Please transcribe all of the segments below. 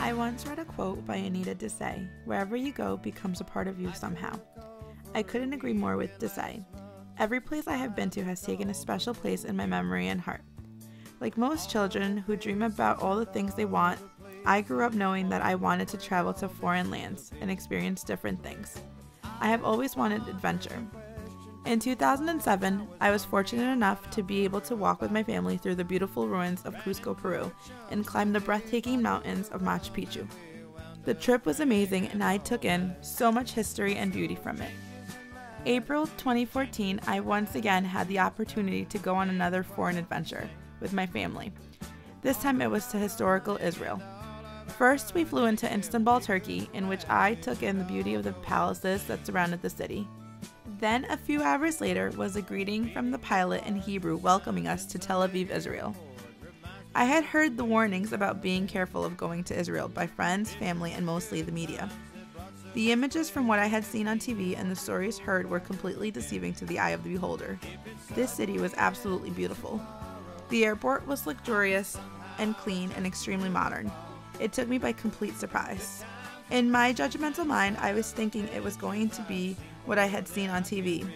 I once read a quote by Anita to say, "Wherever you go becomes a part of you somehow." I couldn't agree more with to say. Every place I have been to has taken a special place in my memory and heart. Like most children who dream about all the things they want, I grew up knowing that I wanted to travel to foreign lands and experience different things. I have always wanted adventure. In 2007, I was fortunate enough to be able to walk with my family through the beautiful ruins of Cusco, Peru, and climb the breathtaking mountains of Machu Picchu. The trip was amazing and I took in so much history and beauty from it. April 2014, I once again had the opportunity to go on another foreign adventure with my family. This time it was to historical Israel. First, we flew into Istanbul, Turkey, in which I took in the beauty of the palaces that surrounded the city. Then, a few hours later, was a greeting from the pilot in Hebrew welcoming us to Tel Aviv, Israel. I had heard the warnings about being careful of going to Israel by friends, family, and mostly the media. The images from what I had seen on TV and the stories heard were completely deceiving to the eye of the beholder. This city was absolutely beautiful. The airport was luxurious and clean and extremely modern. It took me by complete surprise. In my judgmental mind, I was thinking it was going to be what I had seen on TV,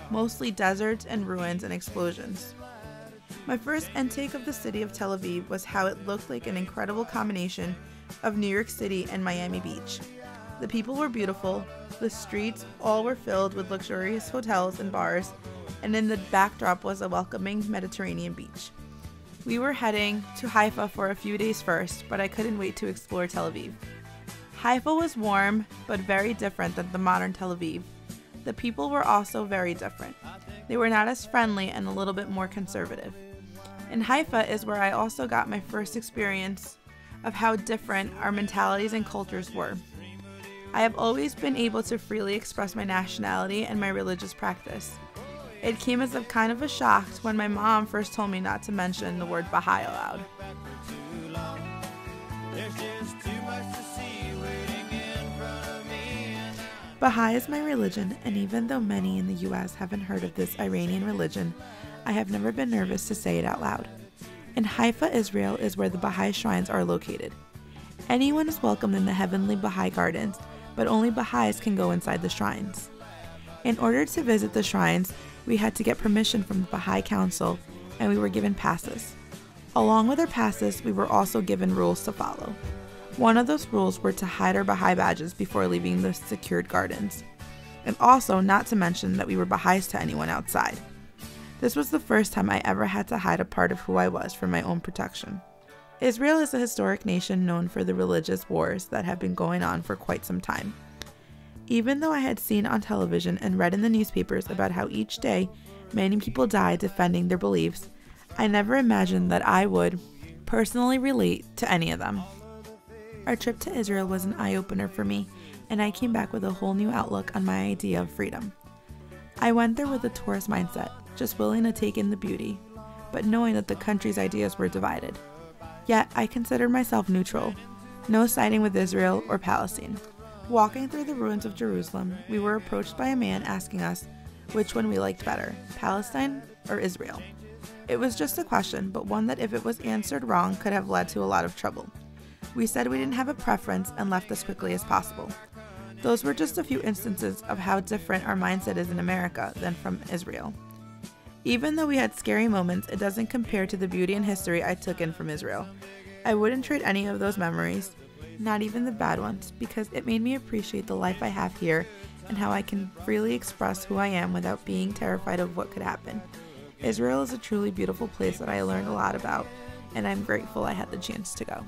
mostly deserts and ruins and explosions. My first intake of the city of Tel Aviv was how it looked like an incredible combination of New York City and Miami Beach. The people were beautiful, the streets all were filled with luxurious hotels and bars, and in the backdrop was a welcoming Mediterranean beach. We were heading to Haifa for a few days first, but I couldn't wait to explore Tel Aviv. Haifa was warm, but very different than the modern Tel Aviv. The people were also very different. They were not as friendly and a little bit more conservative. In Haifa is where I also got my first experience of how different our mentalities and cultures were. I have always been able to freely express my nationality and my religious practice. It came as a kind of a shock when my mom first told me not to mention the word Baha'i aloud. Baha'i is my religion, and even though many in the US haven't heard of this Iranian religion, I have never been nervous to say it out loud. In Haifa, Israel is where the Baha'i shrines are located. Anyone is welcome in the heavenly Baha'i gardens, but only Baha'is can go inside the shrines. In order to visit the shrines, we had to get permission from the Baha'i Council, and we were given passes. Along with our passes, we were also given rules to follow. One of those rules were to hide our Baha'i badges before leaving the secured gardens, and also not to mention that we were Baha'is to anyone outside. This was the first time I ever had to hide a part of who I was for my own protection. Israel is a historic nation known for the religious wars that have been going on for quite some time. Even though I had seen on television and read in the newspapers about how each day many people die defending their beliefs, I never imagined that I would personally relate to any of them. Our trip to Israel was an eye-opener for me, and I came back with a whole new outlook on my idea of freedom. I went there with a tourist mindset, just willing to take in the beauty, but knowing that the country's ideas were divided. Yet, I considered myself neutral, no siding with Israel or Palestine. Walking through the ruins of Jerusalem, we were approached by a man asking us which one we liked better, Palestine or Israel. It was just a question, but one that if it was answered wrong could have led to a lot of trouble. We said we didn't have a preference and left as quickly as possible. Those were just a few instances of how different our mindset is in America than from Israel. Even though we had scary moments, it doesn't compare to the beauty and history I took in from Israel. I wouldn't trade any of those memories, not even the bad ones, because it made me appreciate the life I have here and how I can freely express who I am without being terrified of what could happen. Israel is a truly beautiful place that I learned a lot about, and I'm grateful I had the chance to go.